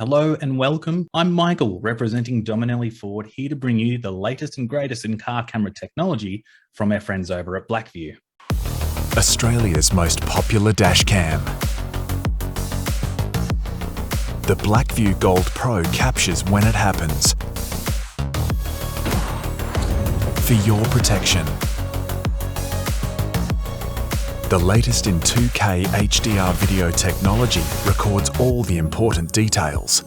Hello and welcome. I'm Michael, representing Dominelli Ford, here to bring you the latest and greatest in car camera technology from our friends over at Blackvue. Australia's most popular dashcam. The Blackvue Gold Pro captures when it happens. For your protection. The latest in 2K HDR video technology records all the important details.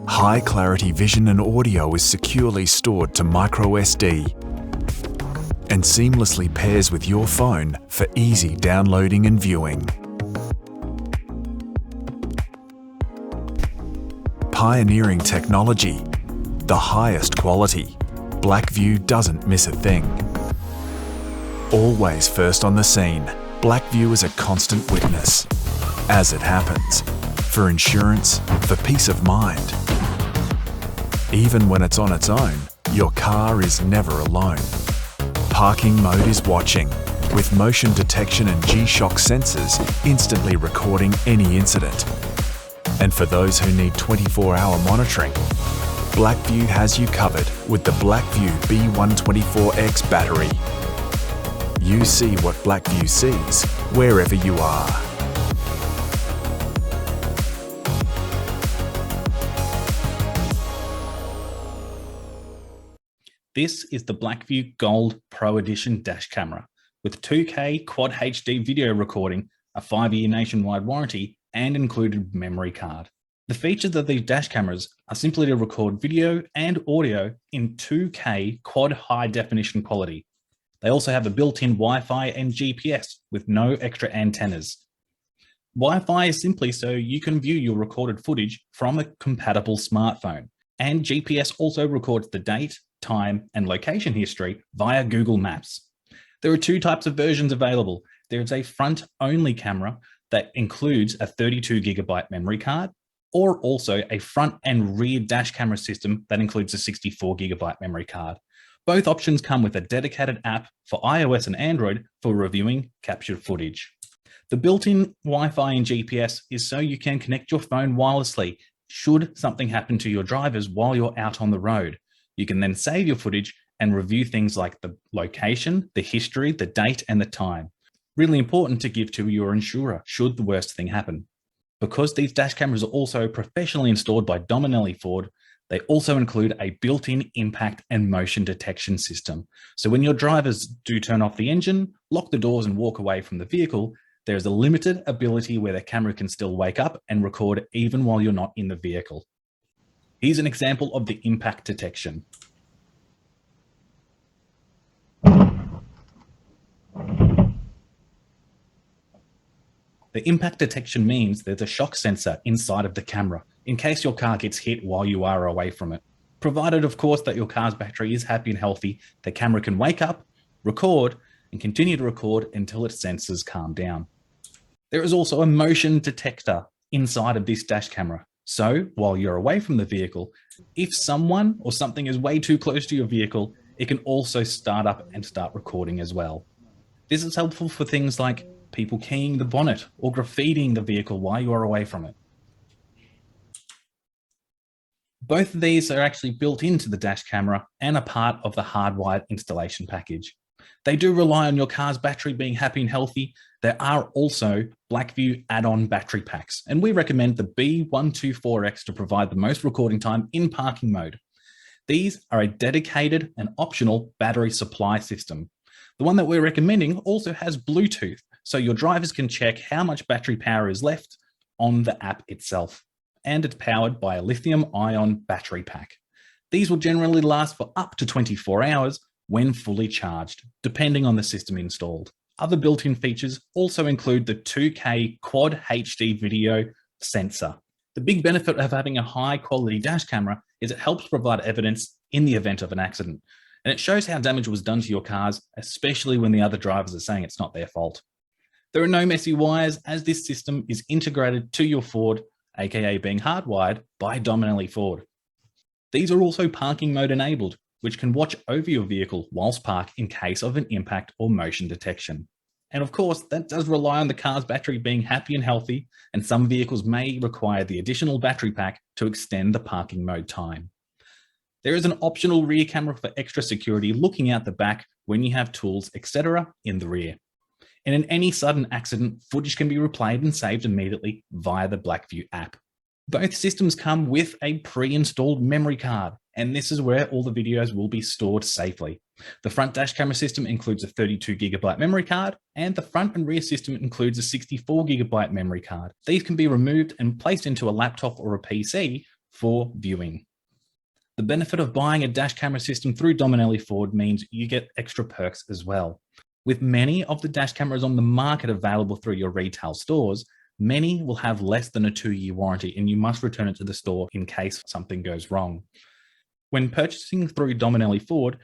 High clarity vision and audio is securely stored to microSD and seamlessly pairs with your phone for easy downloading and viewing. Pioneering technology, the highest quality, Blackvue doesn't miss a thing. Always first on the scene, Blackvue is a constant witness. As it happens, for insurance, for peace of mind. Even when it's on its own, your car is never alone. Parking mode is watching, with motion detection and G-Shock sensors instantly recording any incident. And for those who need 24-hour monitoring, Blackvue has you covered with the Blackvue B124X battery. You see what Blackvue sees, wherever you are. This is the Blackvue Gold Pro Edition dash camera with 2K Quad HD video recording, a 5-year nationwide warranty, and included memory card. The features of these dash cameras are simply to record video and audio in 2K Quad high definition quality. They also have a built-in Wi-Fi and GPS with no extra antennas. Wi-Fi is simply so you can view your recorded footage from a compatible smartphone. And GPS also records the date, time, and location history via Google Maps. There are two types of versions available. There is a front-only camera that includes a 32GB memory card, or also a front and rear dash camera system that includes a 64GB memory card. Both options come with a dedicated app for iOS and Android for reviewing captured footage. The built-in Wi-Fi and GPS is so you can connect your phone wirelessly should something happen to your drivers while you're out on the road. You can then save your footage and review things like the location, the history, the date, and the time. Really important to give to your insurer should the worst thing happen. Because these dash cameras are also professionally installed by Dominelli Ford, they also include a built-in impact and motion detection system. So when your drivers do turn off the engine, lock the doors and walk away from the vehicle, there is a limited ability where the camera can still wake up and record even while you're not in the vehicle. Here's an example of the impact detection. The impact detection means there's a shock sensor inside of the camera in case your car gets hit while you are away from it. Provided, of course, that your car's battery is happy and healthy, the camera can wake up, record, and continue to record until its sensors calm down. There is also a motion detector inside of this dash camera. So while you're away from the vehicle, if someone or something is way too close to your vehicle, it can also start up and start recording as well. This is helpful for things like people keying the bonnet or graffitiing the vehicle while you are away from it. Both of these are actually built into the dash camera and are part of the hardwired installation package. They do rely on your car's battery being happy and healthy. There are also Blackvue add-on battery packs, and we recommend the B124X to provide the most recording time in parking mode. These are a dedicated and optional battery supply system. The one that we're recommending also has Bluetooth, so your drivers can check how much battery power is left on the app itself. And it's powered by a lithium-ion battery pack. These will generally last for up to 24 hours when fully charged, depending on the system installed. Other built-in features also include the 2K Quad HD video sensor. The big benefit of having a high-quality dash camera is it helps provide evidence in the event of an accident, and it shows how damage was done to your cars, especially when the other drivers are saying it's not their fault. There are no messy wires, as this system is integrated to your Ford, aka being hardwired by Dominelli Ford. These are also parking mode enabled, which can watch over your vehicle whilst parked in case of an impact or motion detection. And of course, that does rely on the car's battery being happy and healthy, and some vehicles may require the additional battery pack to extend the parking mode time. There is an optional rear camera for extra security looking out the back when you have tools, etc. in the rear. And in any sudden accident, footage can be replayed and saved immediately via the Blackvue app. Both systems come with a pre-installed memory card, and this is where all the videos will be stored safely. The front dash camera system includes a 32GB memory card, and the front and rear system includes a 64GB memory card. These can be removed and placed into a laptop or a PC for viewing. The benefit of buying a dash camera system through Dominelli Ford means you get extra perks as well. With many of the dash cameras on the market available through your retail stores, many will have less than a 2-year warranty, and you must return it to the store in case something goes wrong. When purchasing through Dominelli Ford,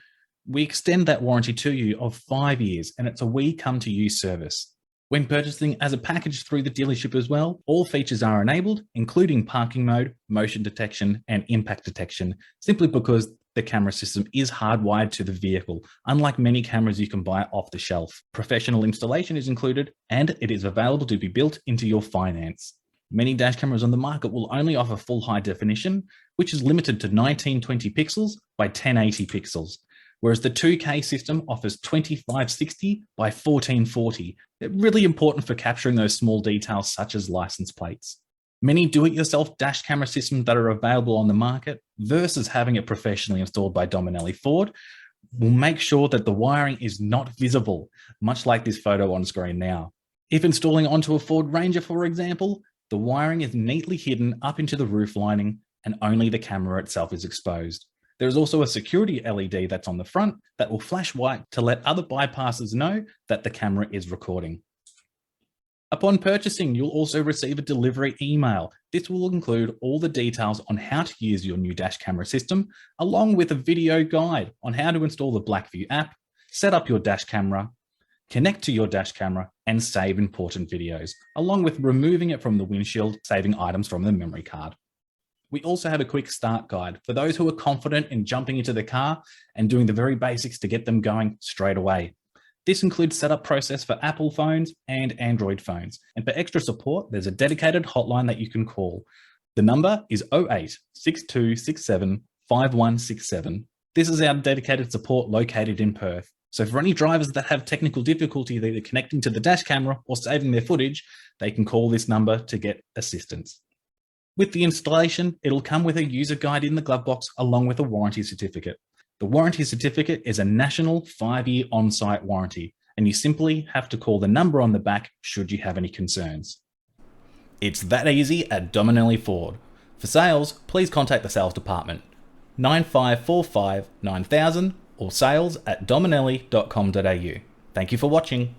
we extend that warranty to you of 5 years, and it's a we come to you service. When purchasing as a package through the dealership as well, all features are enabled, including parking mode, motion detection, and impact detection, simply because the camera system is hardwired to the vehicle, unlike many cameras you can buy off the shelf. Professional installation is included, and it is available to be built into your finance. Many dash cameras on the market will only offer full high definition, which is limited to 1920 pixels by 1080 pixels, whereas the 2K system offers 2560 by 1440. They're really important for capturing those small details such as license plates. Many do-it-yourself dash camera systems that are available on the market versus having it professionally installed by Dominelli Ford will make sure that the wiring is not visible, much like this photo on screen now. If installing onto a Ford Ranger, for example, the wiring is neatly hidden up into the roof lining and only the camera itself is exposed. There is also a security LED that's on the front that will flash white to let other bypassers know that the camera is recording. Upon purchasing, you'll also receive a delivery email. This will include all the details on how to use your new dash camera system, along with a video guide on how to install the Blackvue app, set up your dash camera, connect to your dash camera, and save important videos, along with removing it from the windshield, saving items from the memory card. We also have a quick start guide for those who are confident in jumping into the car and doing the very basics to get them going straight away. This includes setup process for Apple phones and Android phones. And for extra support, there's a dedicated hotline that you can call. The number is 08 6267 5167. This is our dedicated support located in Perth. So for any drivers that have technical difficulty either connecting to the dash camera or saving their footage, they can call this number to get assistance. With the installation, it'll come with a user guide in the glove box along with a warranty certificate. The warranty certificate is a national 5-year on-site warranty, and you simply have to call the number on the back should you have any concerns. It's that easy at Dominelli Ford. For sales, please contact the sales department, 9545 9000 or sales@dominelli.com.au. Thank you for watching.